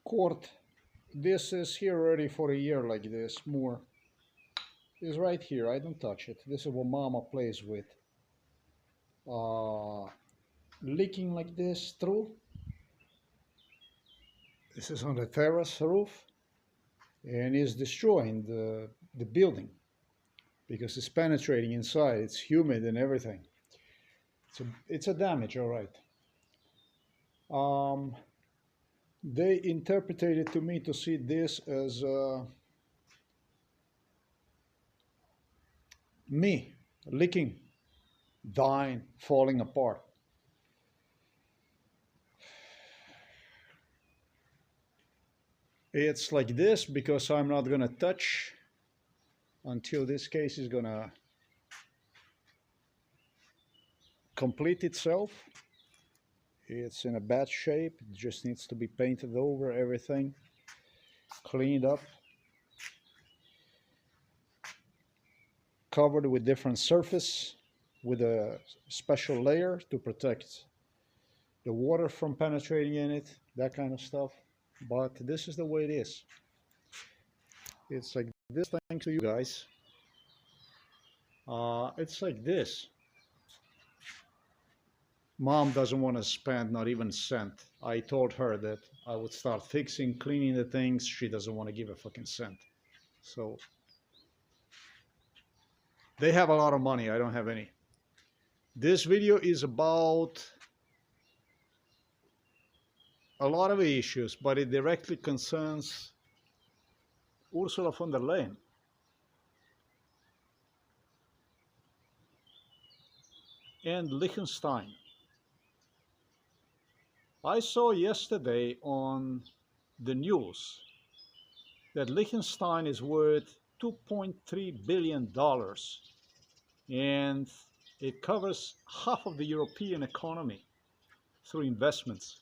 court. This is here already for a year like this. More is right here. I don't touch it. This is what Mama plays with. Uh, Leaking like this through. This is on the terrace roof and is destroying the building because it's penetrating inside. It's humid and everything. It's a damage, all right. Um, they interpreted it to me to see this as me leaking, dying, falling apart. It's like this because I'm not gonna touch until this case is gonna complete itself. It's in a bad shape. It just needs to be painted over, everything cleaned up, covered with different surface with a special layer to protect the water from penetrating in it, that kind of stuff. But this is the way it is. It's like this, thanks to you guys. It's like this. Mom doesn't want to spend not even a cent. I told her that I would start fixing, cleaning the things. She doesn't want to give a fucking cent. So they have a lot of money. I don't have any. This video is about a lot of issues, but it directly concerns Ursula von der Leyen. And Liechtenstein. I saw yesterday on the news that Liechtenstein is worth $2.3 billion and it covers half of the European economy through investments.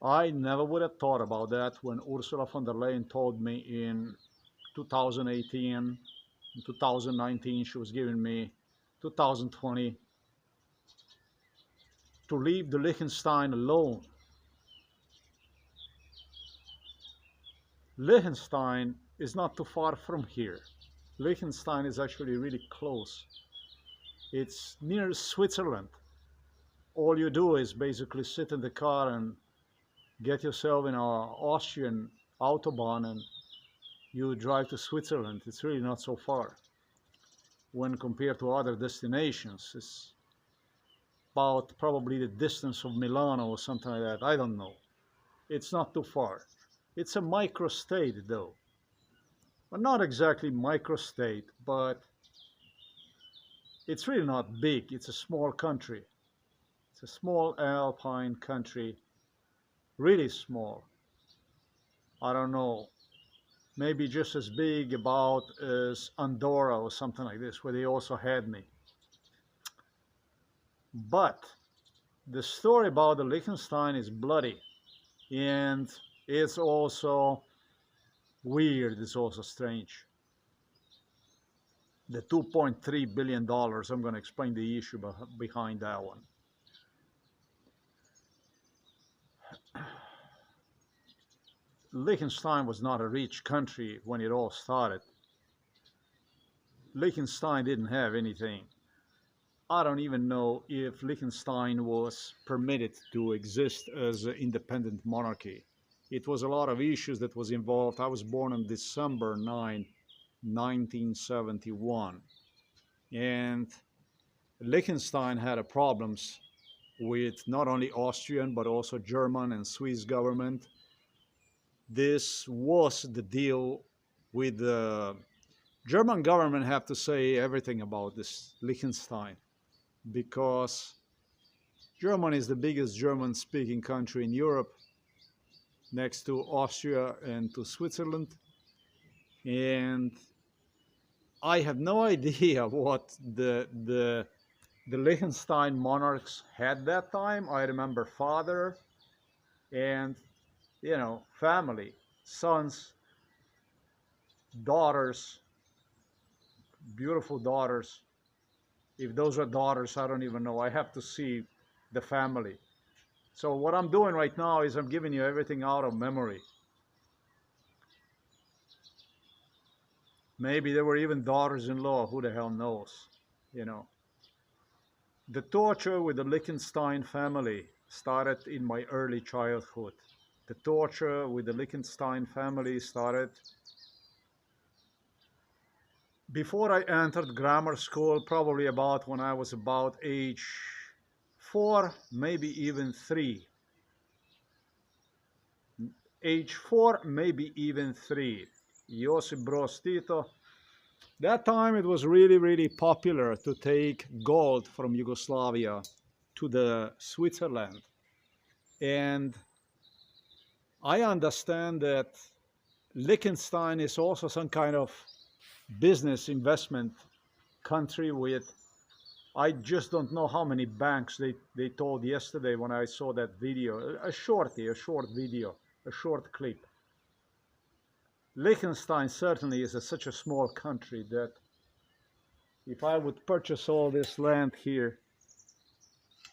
I never would have thought about that when Ursula von der Leyen told me in 2018, in 2019, she was giving me 2020 to leave the Liechtenstein alone. Liechtenstein is not too far from here. Liechtenstein is actually really close. It's near Switzerland. All you do is basically sit in the car and get yourself in an Austrian autobahn and you drive to Switzerland. It's really not so far when compared to other destinations. It's about probably the distance of Milano or something like that. I don't know. It's not too far. It's a microstate though. Well, not exactly microstate, but it's really not big. It's a small country. It's a small alpine country, really small. I don't know, maybe just as big about as Andorra or something like this, where they also had me. But the story about the Liechtenstein is bloody, and it's also weird, it's also strange. The $2.3 billion, I'm going to explain the issue behind that one. Liechtenstein was not a rich country when it all started. Liechtenstein didn't have anything. I don't even know if Liechtenstein was permitted to exist as an independent monarchy. It was a lot of issues that was involved. I was born on December 9, 1971. And Liechtenstein had problems with not only Austrian, but also German and Swiss government. This was the deal with the German government have to say everything about this Liechtenstein because Germany is the biggest German-speaking country in Europe next to Austria and to Switzerland. And I have no idea what the Liechtenstein monarchs had that time. I remember father and, you know, family, sons, daughters, beautiful daughters. If those are daughters, I don't even know. I have to see the family. So what I'm doing right now is I'm giving you everything out of memory. Maybe there were even daughters-in-law, who the hell knows, you know. The torture with the Liechtenstein family started in my early childhood. The torture with the Liechtenstein family started before I entered grammar school, probably about when I was about age 4, maybe even 3. Age 4, maybe even 3. Josip Broz Tito. That time it was really, really popular to take gold from Yugoslavia to the Switzerland. And I understand that Liechtenstein is also some kind of business investment country with, I just don't know how many banks they told yesterday when I saw that video, a short video, a short clip. Liechtenstein certainly is such a small country that if I would purchase all this land here,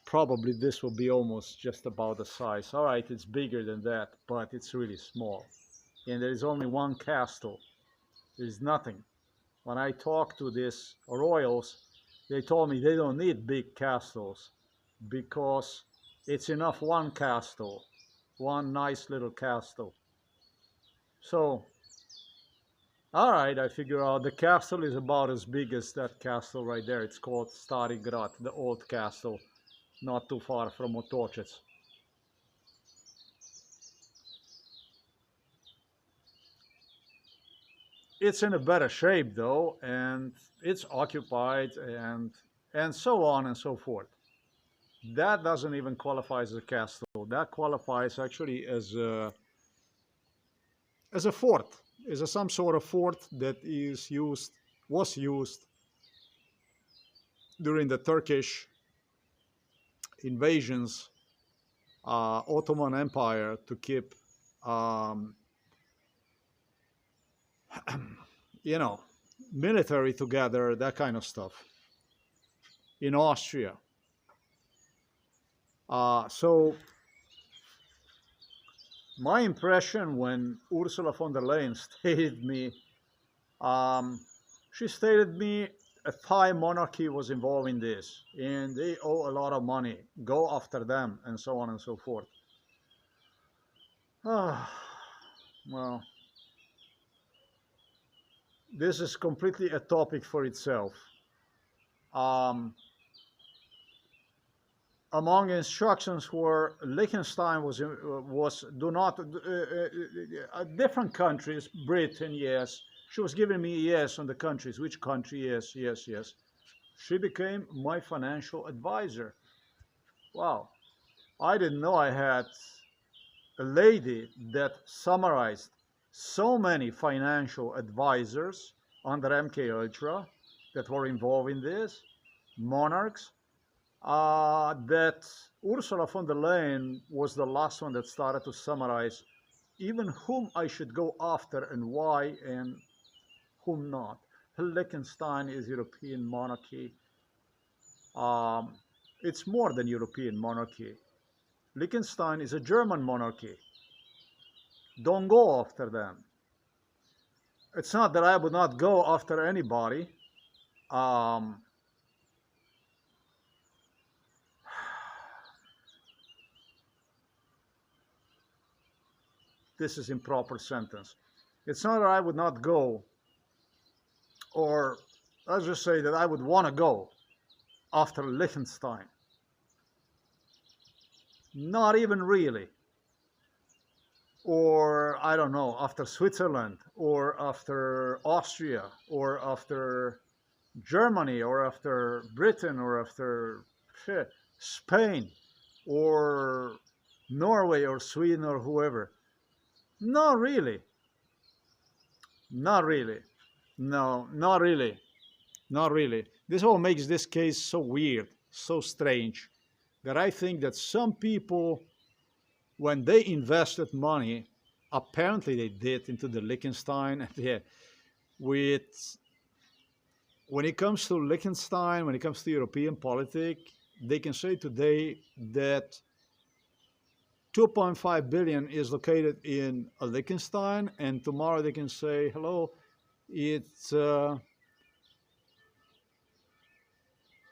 probably this will be almost just about the size. All right, it's bigger than that, but it's really small. And there is only one castle. There's nothing. When I talked to these royals, they told me they don't need big castles because it's enough one castle, one nice little castle. So, all right, I figure out the castle is about as big as that castle right there. It's called Stari Grad, the old castle, not too far from Otočec. It's in a better shape though, and it's occupied, and so on and so forth. That doesn't even qualify as a castle. That qualifies actually as a fort, as some sort of fort that was used during the Turkish invasions, Ottoman Empire, to keep, you know, military together, that kind of stuff. In Austria. So my impression when Ursula von der Leyen stated me, she stated me a Thai monarchy was involved in this, and they owe a lot of money. Go after them, and so on and so forth. Well, this is completely a topic for itself. Among instructions were Liechtenstein was do not different countries. Britain, yes. She was giving me yes on the countries. Which country? Yes, yes, yes. She became my financial advisor. Wow, I didn't know I had a lady that summarized so many financial advisors under MK Ultra that were involved in this, monarchs. That Ursula von der Leyen was the last one that started to summarize even whom I should go after and why, and whom not. Liechtenstein is European monarchy. It's more than European monarchy. Liechtenstein is a German monarchy. Don't go after them. It's not that I would not go after anybody. This is improper sentence. It's not that I would not go, or let's just say that I would want to go after Liechtenstein. Not even really. Or, I don't know, after Switzerland, or after Austria, or after Germany, or after Britain, or after Spain, or Norway, or Sweden, or whoever. Not really. Not really. No, not really. Not really. This all makes this case so weird, so strange, that I think that some people, when they invested money, apparently they did into the Liechtenstein, yeah, with, when it comes to Liechtenstein, when it comes to European politics, they can say today that 2.5 billion is located in Liechtenstein, and tomorrow they can say, hello, it's uh,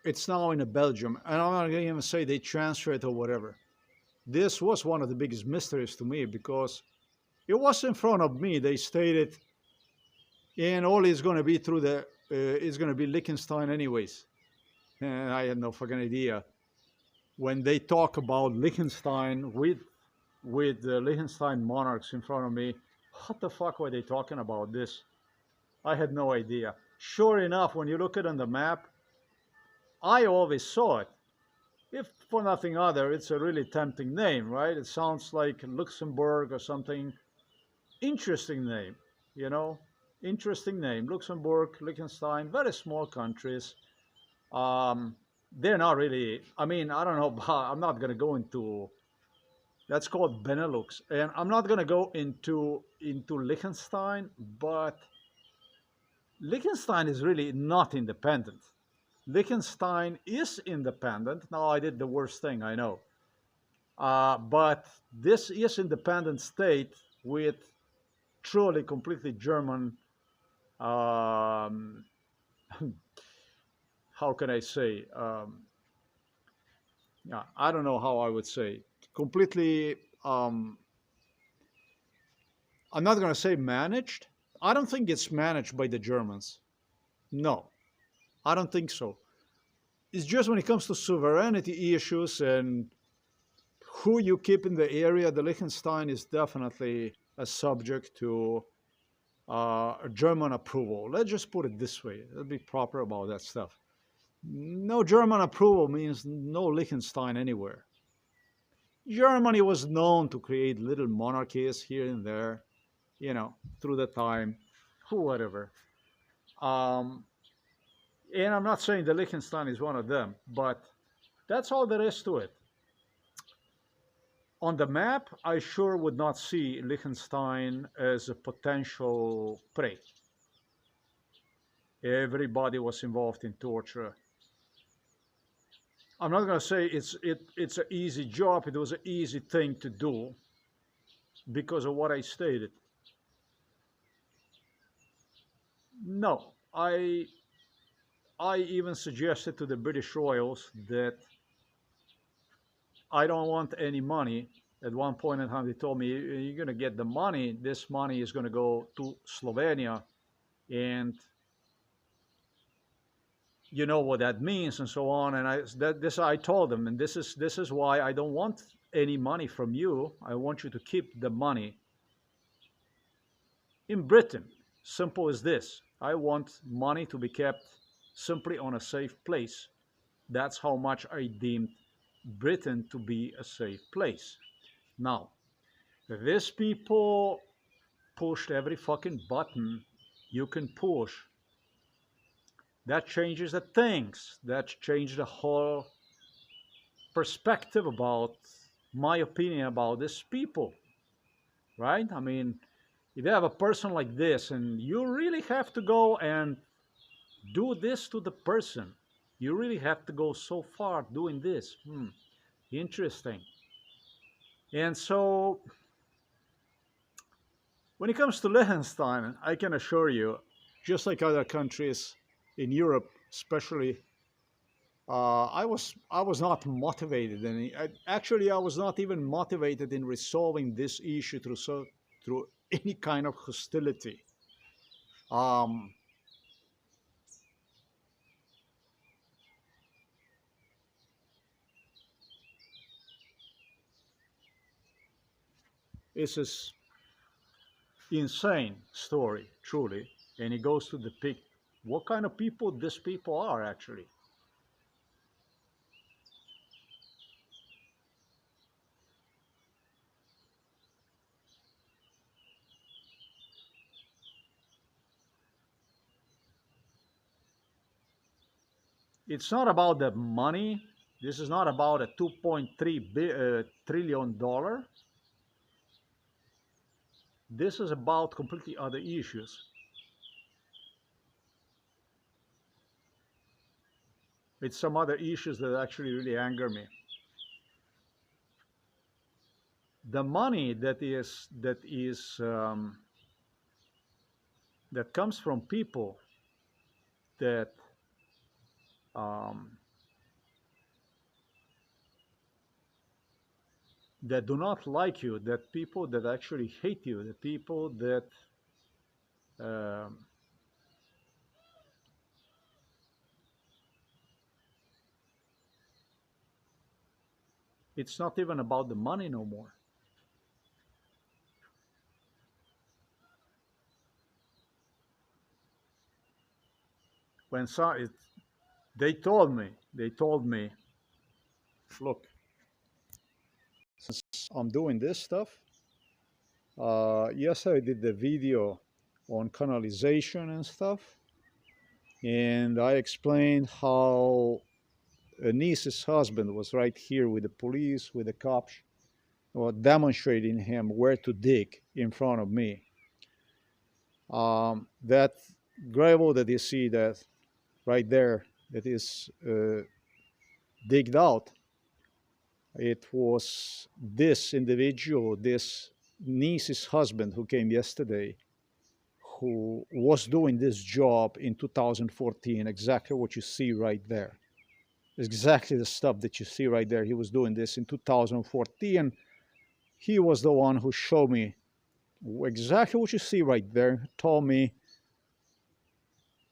it's now in Belgium. And I'm not going to even say they transfer it or whatever. This was one of the biggest mysteries to me because it was in front of me. They stated, and all is going to be through it's going to be Liechtenstein anyways. And I had no fucking idea. When they talk about Liechtenstein with the Liechtenstein monarchs in front of me, what the fuck were they talking about this? I had no idea. Sure enough, when you look at it on the map, I always saw it. If for nothing other, it's a really tempting name, right? It sounds like Luxembourg or something. Interesting name, you know? Interesting name. Luxembourg, Liechtenstein, very small countries. Um, they're not really, I mean, I don't know, I'm not going to go into, that's called Benelux. And I'm not going to go into Liechtenstein, but Liechtenstein is really not independent. Liechtenstein is independent. Now, I did the worst thing, I know. But this is independent state with truly completely German, um, how can I say? Yeah, I don't know how I would say. Completely, I'm not going to say managed. I don't think it's managed by the Germans. No, I don't think so. It's just when it comes to sovereignty issues and who you keep in the area, the Liechtenstein is definitely a subject to German approval. Let's just put it this way. Let's be proper about that stuff. No German approval means no Liechtenstein anywhere. Germany was known to create little monarchies here and there, through the time, whatever. Um, and I'm not saying that Liechtenstein is one of them, but that's all there is to it. On the map, I sure would not see Liechtenstein as a potential prey. Everybody was involved in torture. I'm not going to say it's an easy job. It was an easy thing to do because of what I stated. No, I even suggested to the British royals that I don't want any money. At one point in time, they told me, "You're going to get the money. This money is going to go to Slovenia, and you know what that means, and so on." And I told them, and this is why I don't want any money from you. I want you to keep the money in Britain. Simple as this. I want money to be kept simply on a safe place. That's how much I deemed Britain to be a safe place. Now, these people pushed every fucking button you can push. That changes the things. That changed the whole perspective about my opinion about these people, right? I mean, if you have a person like this and you really have to go and do this to the person, you really have to go so far doing this. Interesting. And so, when it comes to Liechtenstein, I can assure you, just like other countries in Europe, especially, I was not motivated, and actually I was not even motivated in resolving this issue through any kind of hostility. Um, it's this insane story, truly, and it goes to depict what kind of people these people are actually. It's not about the money. This is not about a 2.3 trillion dollar. This is about completely other issues. It's some other issues that actually really anger me. the money that comes from people that um, that do not like you, that people that actually hate you, the people that um, it's not even about the money no more. When they told me, look, since I'm doing this stuff, yes, I did the video on canalization and stuff, and I explained how a niece's husband was right here with the police, with the cops, or demonstrating him where to dig in front of me. That gravel that you see that right there, that is digged out, it was this individual, this niece's husband who came yesterday, who was doing this job in 2014, exactly what you see right there. Exactly the stuff that you see right there. He was doing this in 2014. He was the one who showed me exactly what you see right there, told me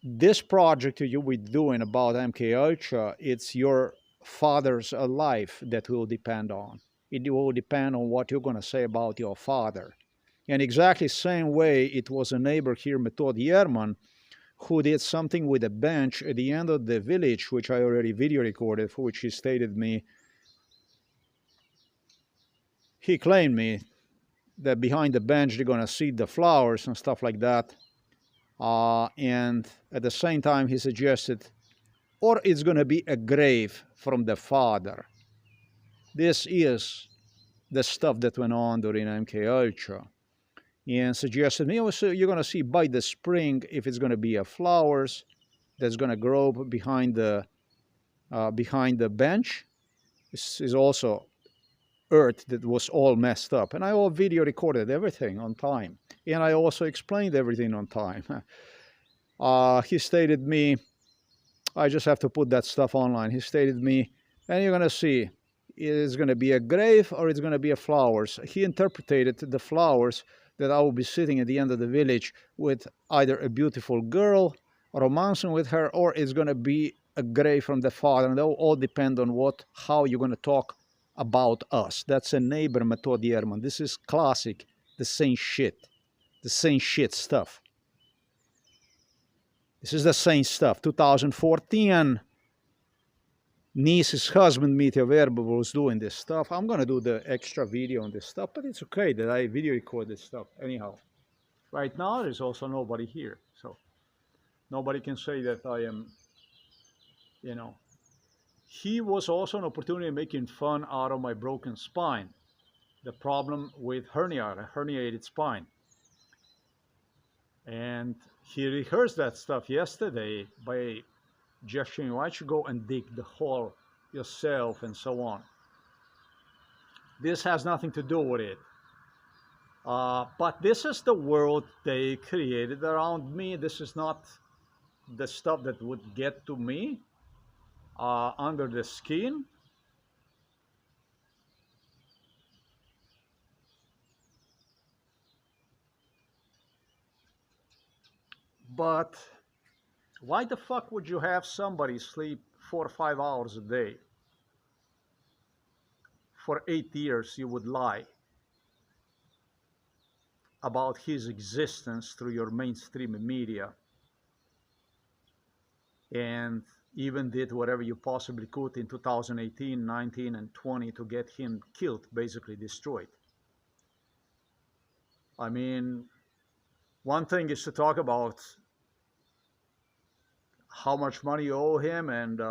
this project you'll be doing about MK Ultra, it's your father's life that will depend on. It will depend on what you're going to say about your father. And exactly same way, it was a neighbor here, Method Yerman, who did something with a bench at the end of the village, which I already video recorded, for which he stated me, he claimed me that behind the bench they're going to seed the flowers and stuff like that. And at the same time, he suggested, or it's going to be a grave from the father. This is the stuff that went on during MK Ultra. And suggested me, so you're going to see by the spring if it's going to be a flowers that's going to grow behind the bench. This is also earth that was all messed up. And I all video recorded everything on time. And I also explained everything on time. He stated me, I just have to put that stuff online. He stated me, and you're going to see, it's going to be a grave or it's going to be a flowers. He interpreted the flowers that I will be sitting at the end of the village with either a beautiful girl, romancing with her, or it's going to be a grave from the father. And that will all depend on how you're going to talk about us. That's a neighbor, Method Yerman. This is classic, the same shit stuff. This is the same stuff. 2014, niece's husband, Mitya Verba, was doing this stuff. I'm going to do the extra video on this stuff, but it's okay that I video record this stuff. Anyhow, right now there's also nobody here. So nobody can say that I am, you know. He was also an opportunity of making fun out of my broken spine. The problem with a herniated spine. And he rehearsed that stuff yesterday by gesturing, why don't you go and dig the hole yourself and so on. This has nothing to do with it. But this is the world they created around me. This is not the stuff that would get to me under the skin. But why the fuck would you have somebody sleep 4 or 5 hours a day? For 8 years you would lie about his existence through your mainstream media, and even did whatever you possibly could in 2018, 19, and 20 to get him killed, basically destroyed. I mean, one thing is to talk about how much money you owe him, and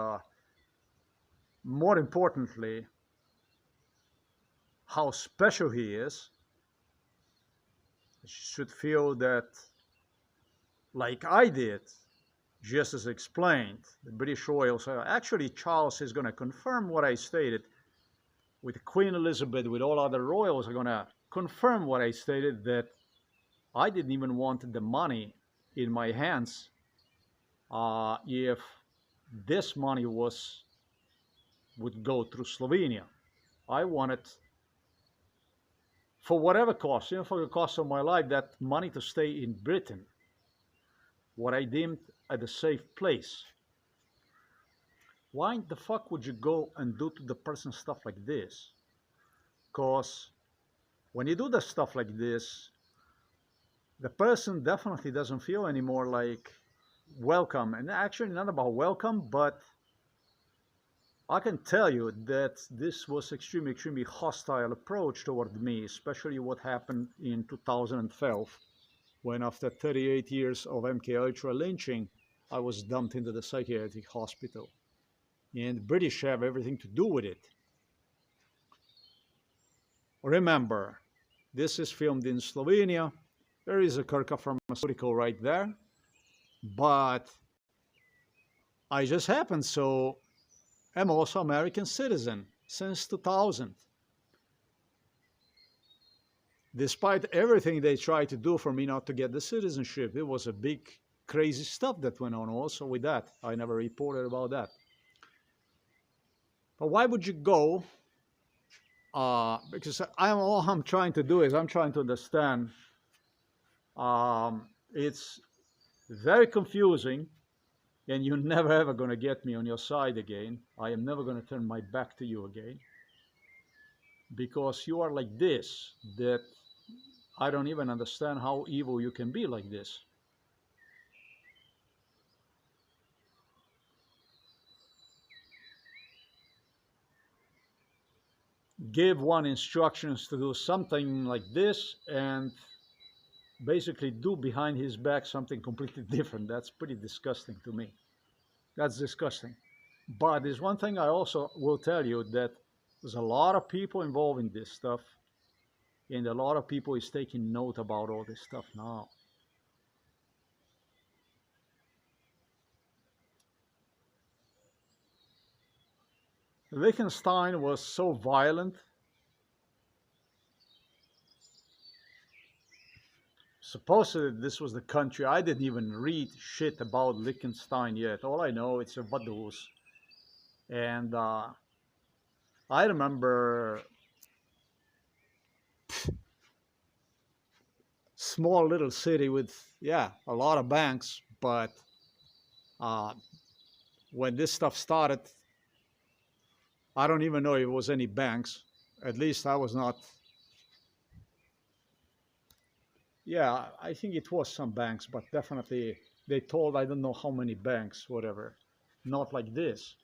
more importantly, how special he is. You should feel that, like I did, just as explained, the British royals. Actually, Charles is going to confirm what I stated. with Queen Elizabeth, with all other royals, are going to confirm what I stated, that I didn't even want the money in my hands if this money would go through Slovenia. I wanted, for whatever cost, for the cost of my life, that money to stay in Britain, what I deemed at a safe place. Why the fuck would you go and do to the person stuff like this? Because when you do the stuff like this, the person definitely doesn't feel anymore like welcome. And actually, not about welcome, but I can tell you that this was extremely hostile approach toward me, especially what happened in 2012, when after 38 years of MK Ultra lynching, I was dumped into the psychiatric hospital. And British have everything to do with it. Remember, this is filmed in Slovenia. There is a Krka pharmaceutical right there, but I just happen so I'm also American citizen since 2000. Despite everything they tried to do for me not to get the citizenship, it was a big crazy stuff that went on also with that. I never reported about that. But why would you go? Because all I'm trying to do is I'm trying to understand. It's very confusing, and you're never ever going to get me on your side again. I am never going to turn my back to you again, because you are like this, that I don't even understand how evil you can be like this. Give one instructions to do something like this and basically do behind his back something completely different. That's pretty disgusting to me. That's disgusting. But there's one thing I also will tell you, that there's a lot of people involved in this stuff, and a lot of people is taking note about all this stuff now. Liechtenstein was so violent. Supposedly this was the country. I didn't even read shit about Liechtenstein yet. All I know, it's a Vaduz. And I remember small little city with, yeah, a lot of banks, but uh, when this stuff started, I don't even know if it was any banks. At least I was not. Yeah, I think it was some banks, but definitely they told I don't know how many banks, whatever. Not like this.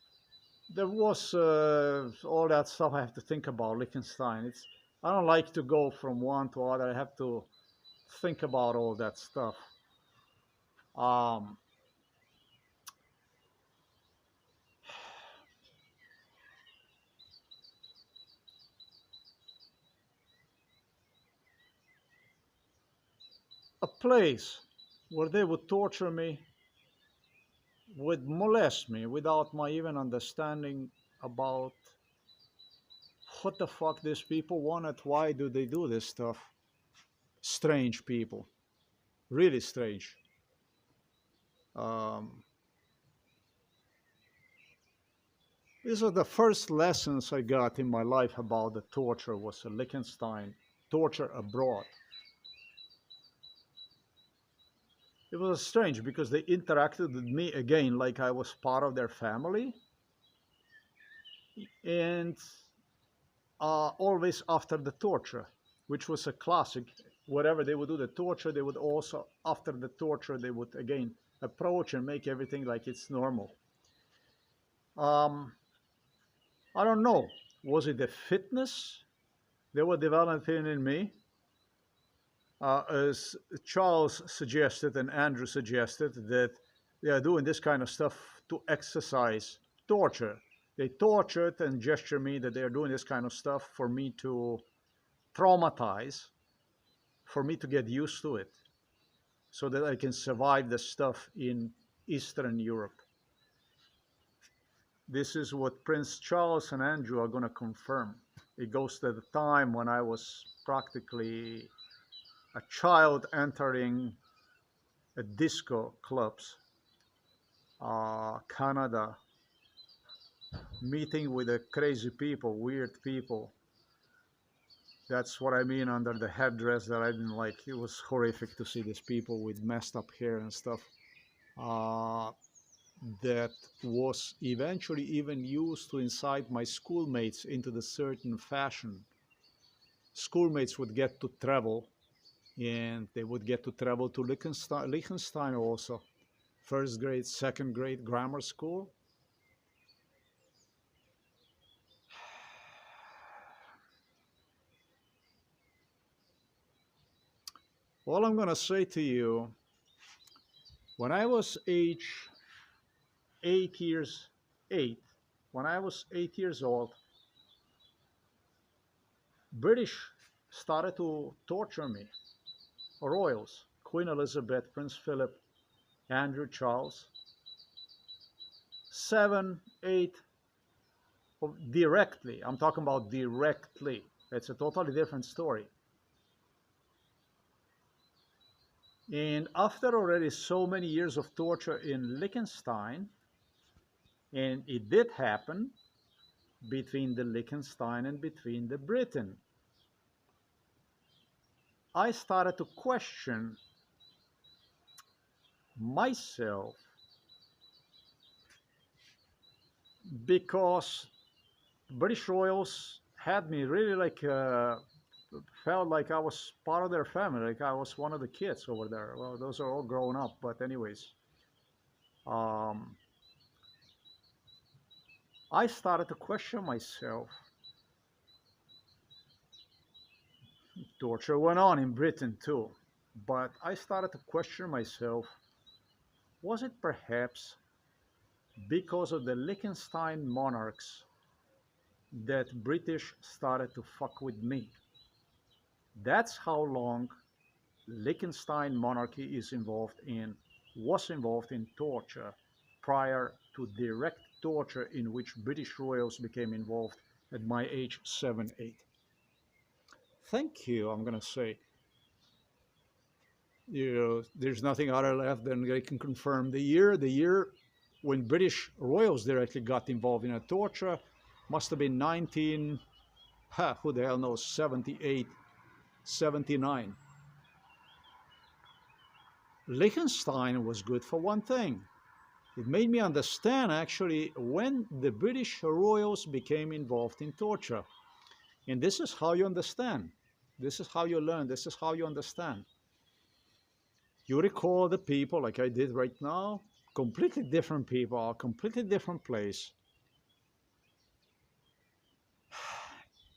There was all that stuff I have to think about Liechtenstein. I don't like to go from one to other. I have to think about all that stuff. Um, a place where they would torture me, would molest me without my even understanding about what the fuck these people wanted. Why do they do this stuff? Strange people, really strange. Um, these are the first lessons I got in my life about the torture. Was a Liechtenstein torture abroad. It was strange because they interacted with me again like I was part of their family, and always after the torture, which was a classic. Whatever they would do the torture, they would also, after the torture, they would again approach and make everything like it's normal. Um, I don't know. Was it the fitness they were developing in me? As Charles suggested and Andrew suggested, that they are doing this kind of stuff to exercise torture. They tortured and gesture me that they are doing this kind of stuff for me to traumatize, for me to get used to it, so that I can survive the stuff in Eastern Europe. This is what Prince Charles and Andrew are going to confirm. It goes to the time when I was practically a child entering a disco clubs, Canada, meeting with the crazy people, weird people. That's what I mean under the headdress that I didn't like. It was horrific to see these people with messed up hair and stuff. Uh, that was eventually even used to incite my schoolmates into the certain fashion. Schoolmates would get to travel, and they would get to travel to Liechtenstein also. First grade, second grade grammar school. All I'm going to say to you, when I was age 8 years, eight, when I was 8 years old, British started to torture me. Royals, Queen Elizabeth, Prince Philip, Andrew Charles, seven, eight, directly. I'm talking about directly. It's a totally different story. And after already so many years of torture in Liechtenstein, and it did happen between the Liechtenstein and between the Britain, I started to question myself because British royals had me really like felt like I was part of their family, like I was one of the kids over there. Well, those are all grown up, but anyways, um, I started to question myself. Torture went on in Britain too, but I started to question myself. Was it perhaps because of the Liechtenstein monarchs that British started to fuck with me? That's how long Liechtenstein monarchy is involved in, was involved in torture prior to direct torture in which British royals became involved at my age 7, 8. Thank you, I'm going to say. There's nothing other left than I can confirm the year when British royals directly got involved in a torture must have been 19, who the hell knows, 78, 79. Liechtenstein was good for one thing. It made me understand actually when the British royals became involved in torture. And this is how you understand. This is how you learn. This is how you understand. You recall the people like I did right now, completely different people, completely different place.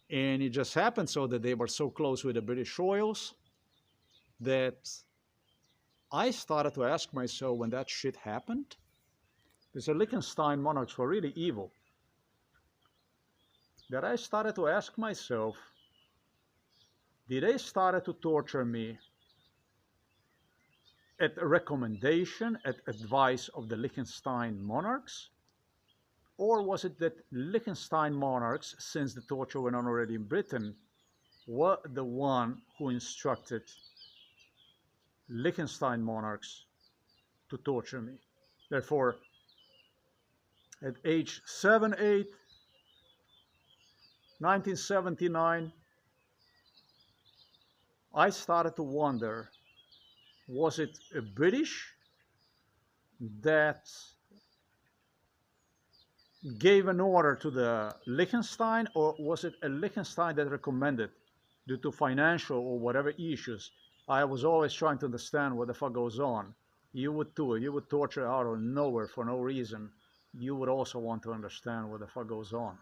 And it just happened so that they were so close with the British royals that I started to ask myself when that shit happened, because the Liechtenstein monarchs were really evil, that I started to ask myself, did they start to torture me at recommendation, at advice of the Liechtenstein monarchs? Or was it that Liechtenstein monarchs, since the torture went on already in Britain, were the one who instructed Liechtenstein monarchs to torture me? Therefore, at age 7, 8, 1979, I started to wonder, was it a British that gave an order to the Liechtenstein, or was it a Liechtenstein that recommended due to financial or whatever issues? I was always trying to understand what the fuck goes on. You would too. You would torture out of nowhere for no reason. You would also want to understand what the fuck goes on.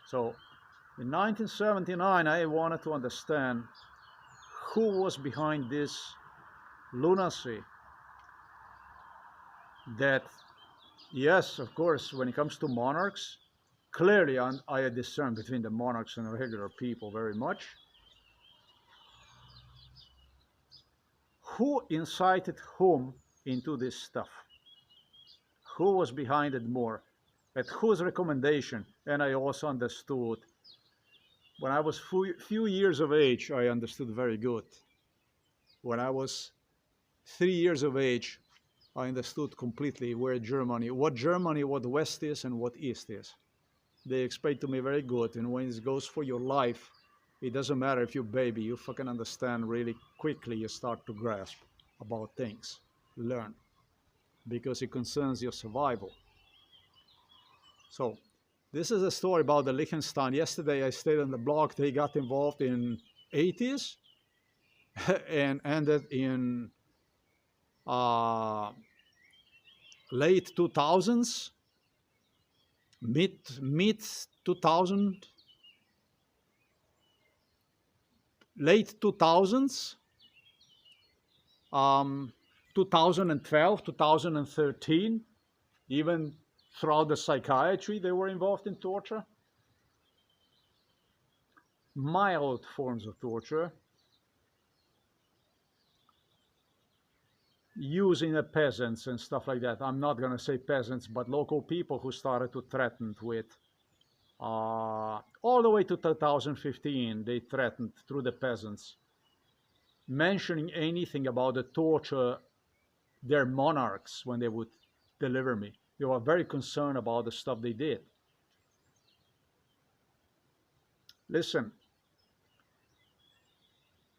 So in 1979, I wanted to understand who was behind this lunacy that, yes, of course, when it comes to monarchs, clearly I discern between the monarchs and regular people very much. Who incited whom into this stuff? Who was behind it more? At whose recommendation? And I also understood When I was few years of age, I understood very good. When I was 3 years of age, I understood completely what Germany, what West is and what East is. They explained to me very good. And when it goes for your life, it doesn't matter if you're baby, you fucking understand really quickly. You start to grasp about things, learn, because it concerns your survival. So this is a story about the Liechtenstein. Yesterday I stayed on the block. They got involved in 80s and ended in uh, late 2000s, mid 2000, late 2000s, um, 2012, 2013, even throughout the psychiatry they were involved in torture, mild forms of torture, using the peasants and stuff like that. I'm not going to say peasants, but local people who started to threaten with, all the way to 2015, they threatened through the peasants, mentioning anything about the torture their monarchs when they would deliver me. They were very concerned about the stuff they did. Listen,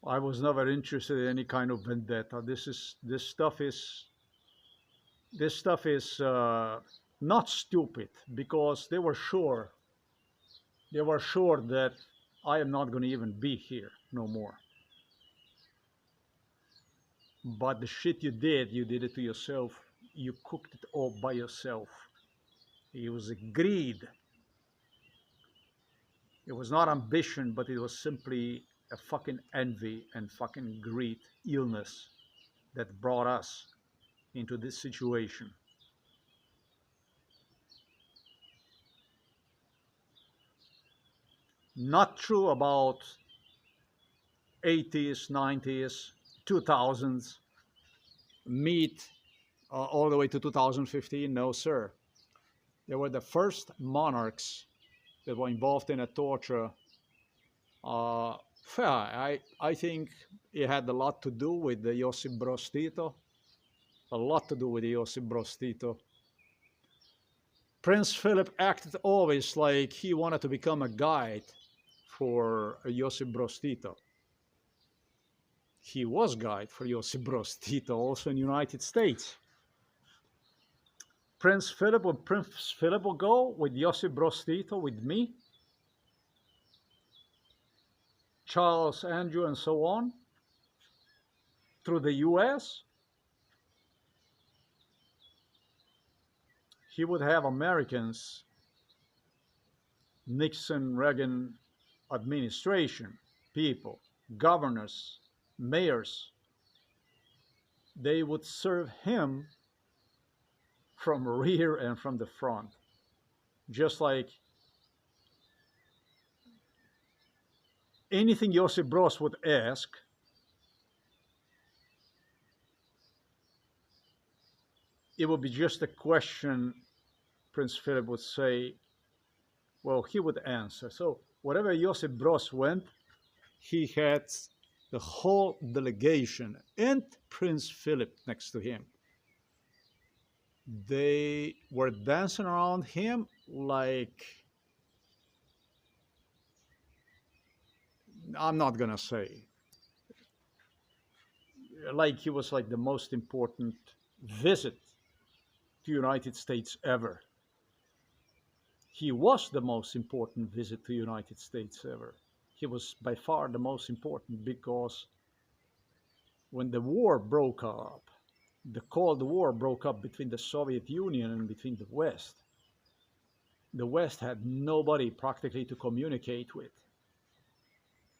I was never interested in any kind of vendetta. This stuff is not stupid, because they were sure that I am not going to even be here no more. But the shit you did it to yourself. You cooked it all by yourself. It was a greed. It was not ambition, but it was simply a fucking envy and fucking greed illness that brought us into this situation. Not true about 80s, 90s, 2000s, mid all the way to 2015. No, sir. They were the first monarchs that were involved in a torture. I think it had a lot to do with the Josip Broz Tito. A lot to do with the Josip Broz Tito. Prince Philip acted always like he wanted to become a guide for Josip Broz Tito. He was guide for Josip Broz Tito also in the United States. Prince Philip will go with Josip Broz Tito, with me, Charles, Andrew, and so on, through the US. He would have Americans, Nixon, Reagan administration, people, governors, mayors. They would serve him from rear and from the front, just like anything Josip Broz would ask, it would be just a question. Prince Philip would say, well, he would answer. So wherever Josip Broz went, he had the whole delegation and Prince Philip next to him. They were dancing around him like, I'm not gonna say, like he was like the most important visit to United States ever. He was the most important visit to United States ever. He was by far the most important, because when the war broke up, the Cold War broke up between the Soviet Union and between the West had nobody practically to communicate with.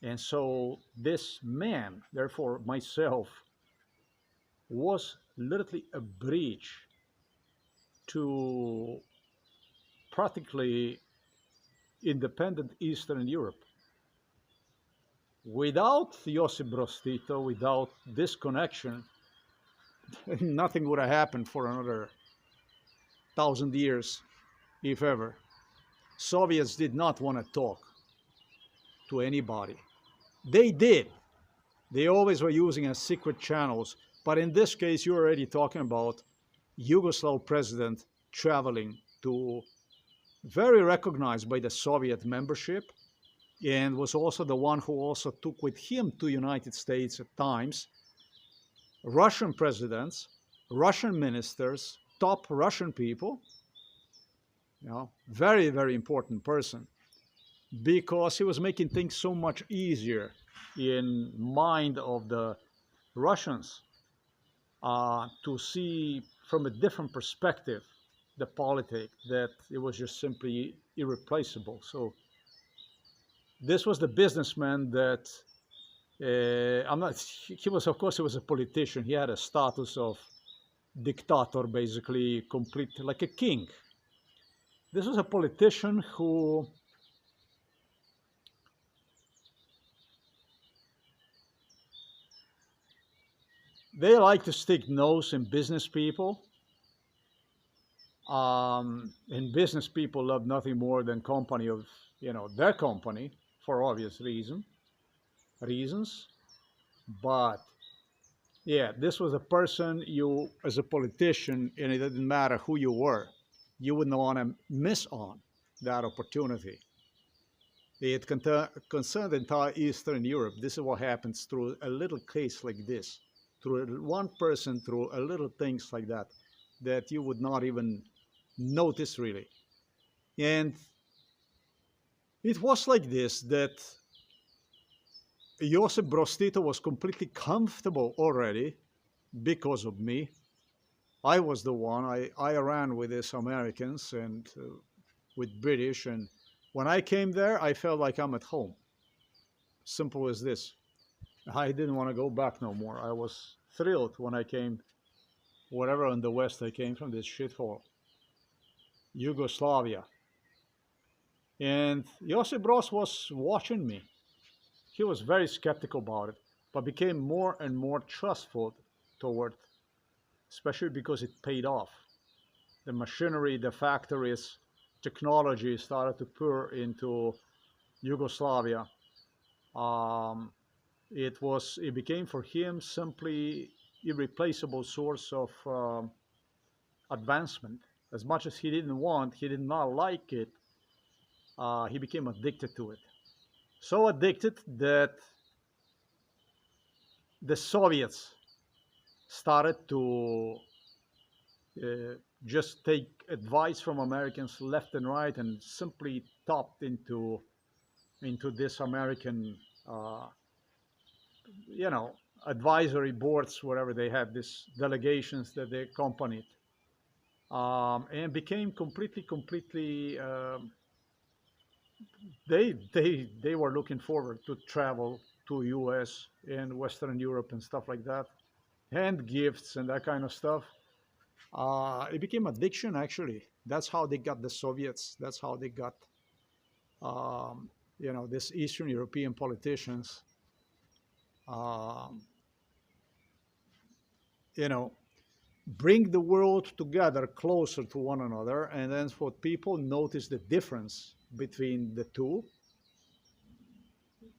And so this man, therefore myself, was literally a bridge to practically independent Eastern Europe. Without Josip Broz Tito, without this connection, nothing would have happened for another 1,000 years, if ever. Soviets did not want to talk. to anybody. They did. They always were using as secret channels. But in this case, you're already talking about Yugoslav president traveling to very recognized by the Soviet membership and was also the one who also took with him to United States at times Russian presidents, Russian ministers, top Russian people, very, very important person because he was making things so much easier in mind of the Russians to see from a different perspective the politics that it was just simply irreplaceable. So this was the businessman that I'm not. He was, of course, he was a politician. He had a status of dictator, basically, complete like a king. This was a politician who they like to stick nose in business people. And business people love nothing more than company of their company for obvious reasons. But yeah, this was a person you, as a politician, and it didn't matter who you were, you wouldn't want to miss on that opportunity. It concerned the entire Eastern Europe. This is what happens through a little case like this, through one person, through a little things like that, that you would not even notice really. And it was like this that Josip Broz Tito was completely comfortable already because of me. I was the one, I ran with these Americans and with British. And when I came there, I felt like I'm at home. Simple as this. I didn't want to go back no more. I was thrilled when I came, wherever in the West I came from, this shithole, Yugoslavia. And Josip Broz was watching me. He was very skeptical about it, but became more and more trustful toward, especially because it paid off. The machinery, the factories, technology started to pour into Yugoslavia. Um, it became for him simply irreplaceable source of advancement. As much as he did not like it, he became addicted to it. So addicted that the Soviets started to just take advice from Americans left and right and simply tapped into this American, you know, advisory boards, wherever they had these delegations that they accompanied, and became completely. They were looking forward to travel to U.S. and Western Europe and stuff like that, and gifts and that kind of stuff. It became addiction actually. That's how they got the Soviets. That's how they got these Eastern European politicians. Um, you know, bring the world together closer to one another, and then for people notice the difference between the two.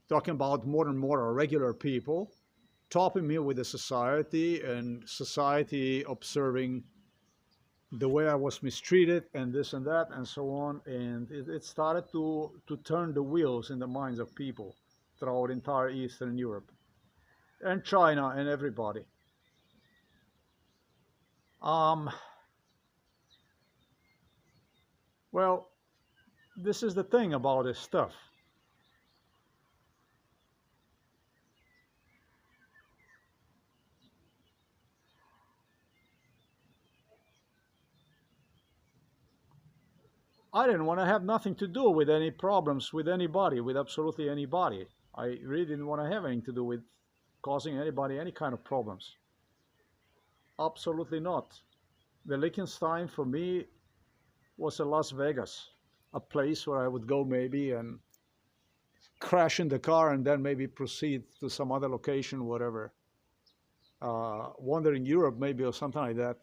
Talking about more and more regular people, topping me with the society and society observing the way I was mistreated and this and that and so on. And it started to turn the wheels in the minds of people throughout entire Eastern Europe and China and everybody. Um, well, this is the thing about this stuff. I didn't want to have nothing to do with any problems with anybody, with absolutely anybody. I really didn't want to have anything to do with causing anybody any kind of problems. Absolutely not. The Liechtenstein for me was a Las Vegas, a place where I would go maybe and crash in the car and then maybe proceed to some other location, whatever. Wandering Europe maybe or something like that.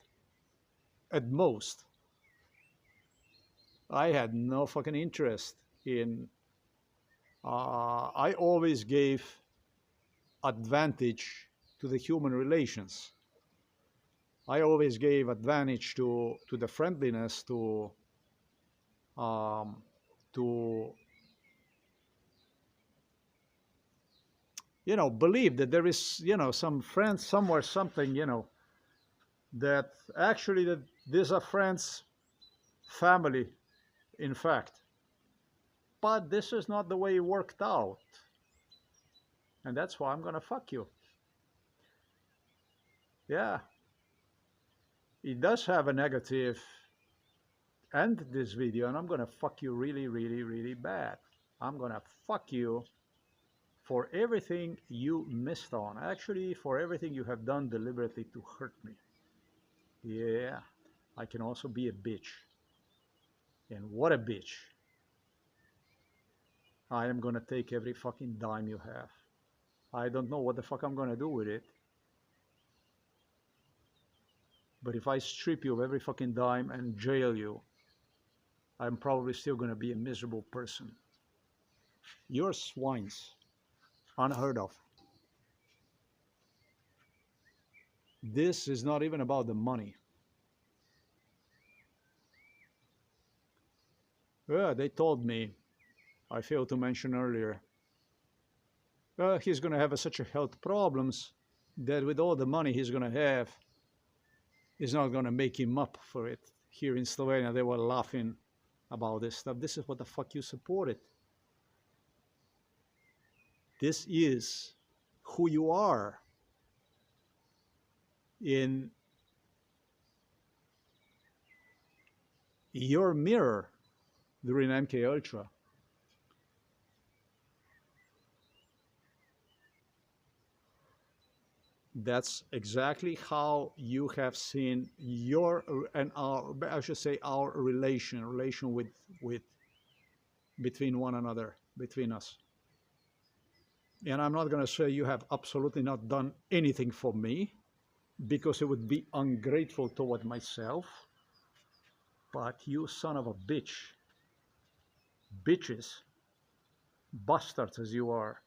At most, I had no fucking interest in I always gave advantage to the human relations. I always gave advantage to the friendliness, um, to believe that there is some friends somewhere, something that actually that these are friends, family, in fact. But this is not the way it worked out, and that's why I'm gonna fuck you. Yeah, it does have a negative end this video, and I'm gonna fuck you really, really, really bad. I'm gonna fuck you for everything you missed on. Actually, for everything you have done deliberately to hurt me. Yeah, I can also be a bitch. And what a bitch. I am gonna take every fucking dime you have. I don't know what the fuck I'm gonna do with it. But if I strip you of every fucking dime and jail you, I'm probably still gonna be a miserable person. You're swines. Unheard of. This is not even about the money. Yeah, they told me, I failed to mention earlier, he's going to have such a health problems that with all the money he's going to have, it's not going to make him up for it. Here in Slovenia, they were laughing about this stuff. This is what the fuck you supported. This is who you are in your mirror during MK Ultra. That's exactly how you have seen your and our, I should say, our relation with between one another, between us. And I'm not going to say you have absolutely not done anything for me, because it would be ungrateful toward myself. But you son of a bitch, bitches, bastards as you are,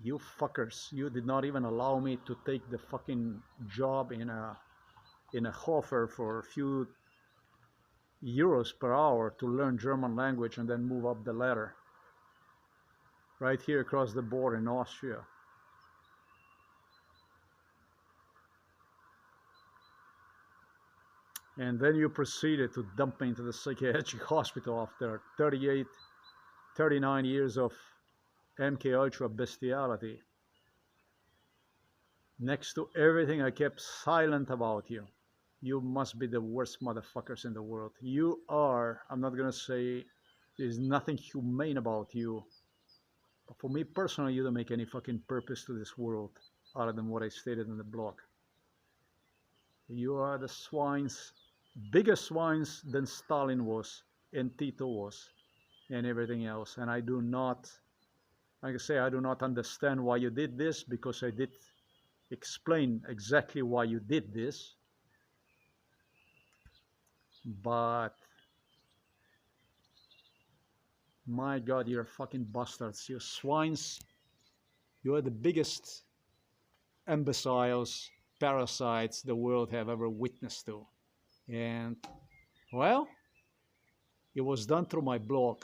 you fuckers, you did not even allow me to take the fucking job in a hofer for a few euros per hour to learn German language and then move up the ladder right here across the border in Austria. And then you proceeded to dump me into the psychiatric hospital after 38, 39 years of MK Ultra bestiality. Next to everything I kept silent about you. You must be the worst motherfuckers in the world. You are, I'm not gonna say there's nothing humane about you. But for me personally, you don't make any fucking purpose to this world other than what I stated in the blog. You are the swines, bigger swines than Stalin was and Tito was and everything else. And I do not, like I say, I do not understand why you did this, because I did explain exactly why you did this. But my God, you're fucking bastards. You're swines. You are the biggest imbeciles, parasites the world have ever witnessed to. And, well, it was done through my blog.